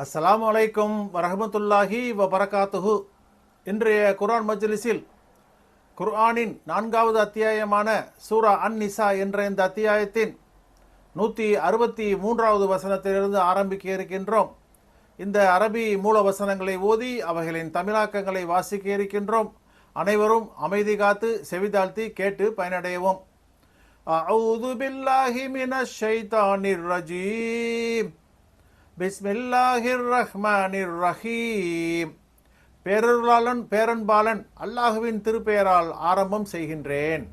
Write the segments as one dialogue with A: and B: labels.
A: அஸ்ஸலாமு அலைக்கும் வரஹ்மத்துல்லாஹி வபரகாத்துஹு. இன்றைய குர்ஆன் மஜ்லிஸில் குர்ஆனின் 4வது அத்தியாயமான சூரா அன்-நிசா என்ற இந்த அத்தியாயத்தின் 163வது வசனத்திலிருந்து ஆரம்பிக்க இருக்கின்றோம். இந்த அரபி மூல வசனங்களை ஓதி அவைகளின் தமிழாக்கங்களை வாசிக்க இருக்கின்றோம். அனைவரும் அமைதி காத்து செவிதாழ்த்தி கேட்டு பயனடையவும். அஊது பில்லாஹி மினஷ் ஷைத்தானிர் ரஜீம். பிஸ்மில்லாஹிர் ரஹ்மானிர் ரஹீம். பேரருளாளன் பேரன்பாலன் அல்லாஹுவின் திருப்பெயரால் ஆரம்பம் செய்கின்றேன்.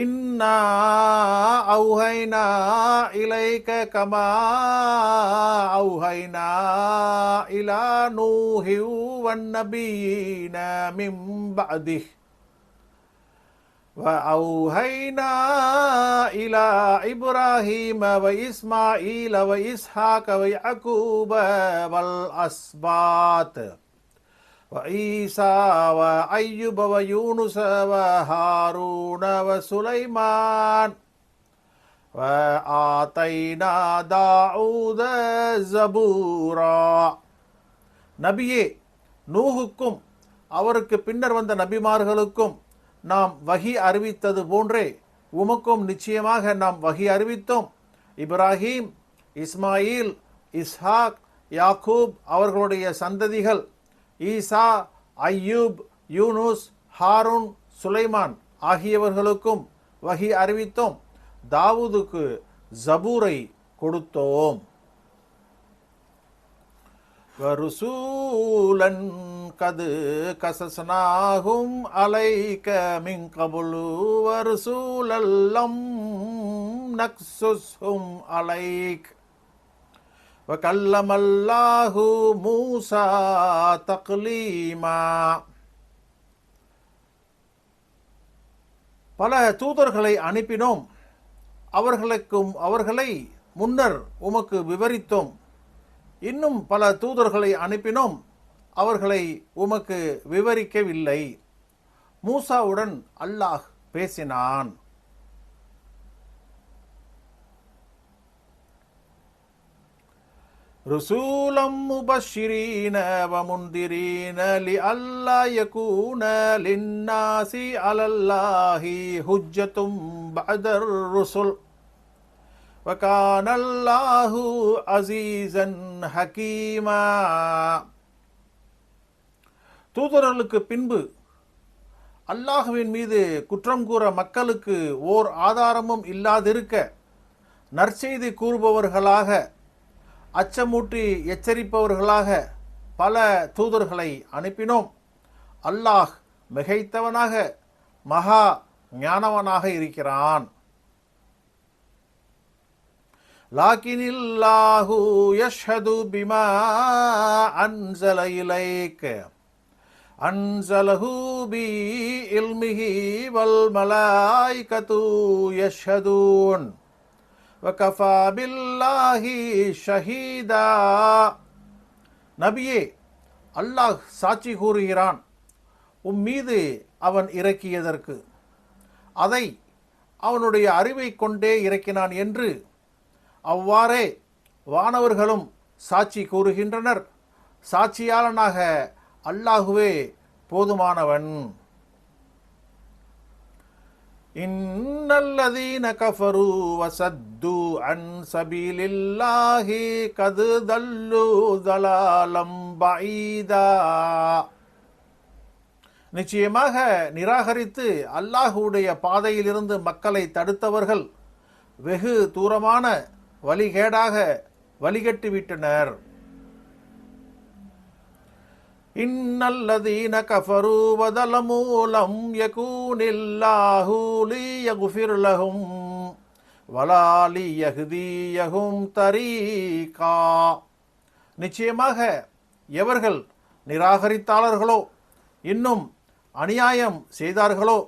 A: இன்னா அவ்ஹைனா இலைக கமா அவ்ஹைனா இலா நூஹி வன்னபியீன மின் பஅதிஹ் وأوهينا إلى إبراهيم وإسماعيل وإسحاق ويعقوب والأسباط وعيسى وأيوب ويونس وهارون وسليمان وآتينا داود زبورا. நபியே, நூஹுக்கும் அவருக்கு பின்னர் வந்த நபிமார்களுக்கும் நாம் வஹி அறிவித்தது போன்றே உமக்கும் நிச்சயமாக நாம் வஹி அறிவித்தோம். இப்ராஹீம், இஸ்மாயில், இஸ்ஹாக், யாக்கூப் அவர்களுடைய சந்ததிகள், ஈசா, ஐயூப், யூனுஸ், ஹாரூன், சுலைமான் ஆகியவர்களுக்கும் வஹி அறிவித்தோம். தாவூதுக்கு ஜபூரை கொடுத்தோம். வருசூலன் கது கசஸ்னாஹும் அலைக மின் கபுலு வருசூலல்லம் நக்சுஸ்ஹும் அலைக் வகல்லமல்லாஹு மூசா தக்லீமா. பல தூதர்களை அனுப்பினோம், அவர்களை முன்னர் உமக்கு விவரித்தோம். இன்னும் பல தூதர்களை அனுப்பினோம், அவர்களை உமக்கு விவரிக்கவில்லை. மூசாவுடன் அல்லாஹ் பேசினான். ருசூலம் முபஷ்ஷிரீன வமுன்திரீன லிஅல்லா யகூன லின்னாசி அலல்லாஹி ஹுஜ்ஜத்தும் பஅதர் ருசுல் வகானல்லாஹு அஸீஸன் ஹகீமா. தூதர்களுக்கு பின்பு அல்லாஹுவின் மீது குற்றம் கூற மக்களுக்கு ஓர் ஆதாரமும் இல்லாதிருக்க நற்செய்தி கூறுபவர்களாக, அச்சமூட்டி எச்சரிப்பவர்களாக பல தூதர்களை அனுப்பினோம். அல்லாஹ் மிகைத்தவனாக மகா ஞானவனாக இருக்கிறான். லாக்கினில்லாஹு யஷ்ஹது பிமா அன்ஸல இலைக அன்ஸலஹு பி இல்மிஹி வல் மலாயிகத்து யஷ்ஹதூன் வகஃபா பில்லாஹி ஷஹீதா. நபியே, அல்லாஹ் சாட்சி கூறுகிறான் உம்மீது அவன் இறக்கியதற்கு. அதை அவனுடைய அறிவை கொண்டே இறக்கினான் என்று அவ்வாறே வானவர்களும் சாட்சி கூறுகின்றனர். சாட்சியாளனாக அல்லாஹுவே போதுமானவன். இன்னல்லதீன கஃபரு வஸத்து அன் சபீலில்லாஹி கத் தல்லு தலாலம் பஈதா. நிச்சயமாக நிராகரித்து அல்லாஹுடைய பாதையிலிருந்து மக்களை தடுத்தவர்கள் வெகு தூரமான வழிகேடாக வழிகட்டிவிட்டனர். இன்னல்லதீன கஃபரு வதலமு லம் யகூனில்லாஹு லியக்ஃபிர் லஹும் வலா லியஹ்தியஹும் தரீகா. நிச்சயமாக எவர்கள் நிராகரித்தாளர்களோ இன்னும் அநியாயம் செய்தார்களோ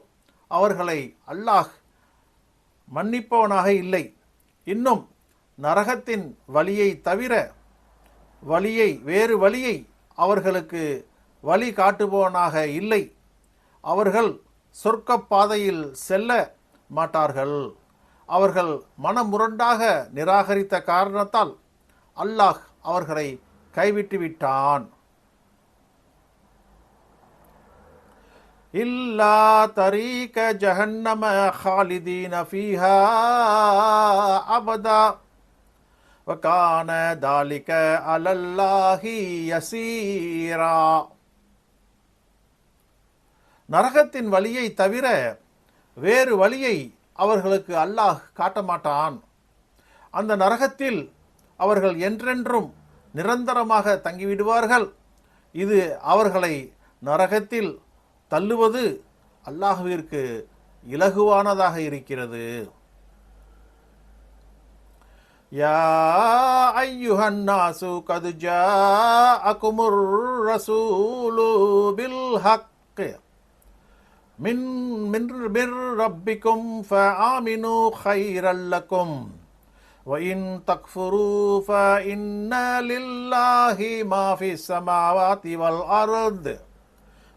A: அவர்களை அல்லாஹ் மன்னிப்பவனாக இல்லை. இன்னும் நரகத்தின் வழியை தவிர வேறு வழியை அவர்களுக்கு வழி காட்டுபவனாக இல்லை. அவர்கள் சொர்க்க பாதையில் செல்ல மாட்டார்கள். அவர்கள் மனமுரண்டாக நிராகரித்த காரணத்தால் அல்லாஹ் அவர்களை கைவிட்டு விட்டான். இல்லா தரீக ஜஹன்னம ஹாலிதீன ஃபீஹா அபதா வகான தாலிக அலல்லாஹி யசீரா. நரகத்தின் வழியை தவிர வேறு வழியை அவர்களுக்கு அல்லாஹ் காட்ட மாட்டான். அந்த நரகத்தில் அவர்கள் என்றென்றும் நிரந்தரமாக தங்கிவிடுவார்கள். இது அவர்களை நரகத்தில் தள்ளுவது அல்லாஹ்விற்கு இலகுவானதாக இருக்கிறது. யா அய்யுஹன் நாசு கத் ஜாஅகுமுர் ரசூலு பில் ஹக் மின் ரப்பிக்கும் ஃபஆமினு கைரல் லக்கும் وَإِن تَكْفُرُوا فَإِنَّ لِلَّهِ مَا فِي السَّمَاوَاتِ وَالْأَرْضِ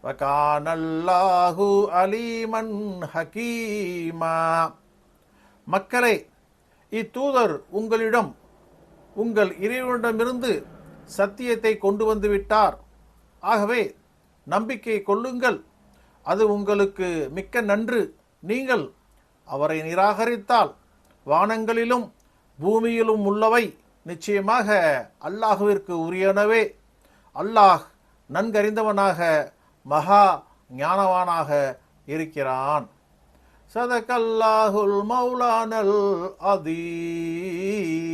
A: وَكَانَ اللَّهُ عَلِيمًا حَكِيمًا. மக்களே, இத்தூதர் உங்களிடம் உங்கள் இறைவனிடமிருந்து சத்தியத்தை கொண்டு வந்து விட்டார். ஆகவே நம்பிக்கை கொள்ளுங்கள், அது உங்களுக்கு மிக்க நன்று. நீங்கள் அவரை நிராகரித்தால் வானங்களிலும் பூமியிலும் உள்ளவை நிச்சயமாக அல்லாஹுவிற்கு உரியனவே. அல்லாஹ் நன்கறிந்தவனாக மகா ஞானவானாக இருக்கிறான். சதகல்லாஹுல் மௌலானல் அதீம்.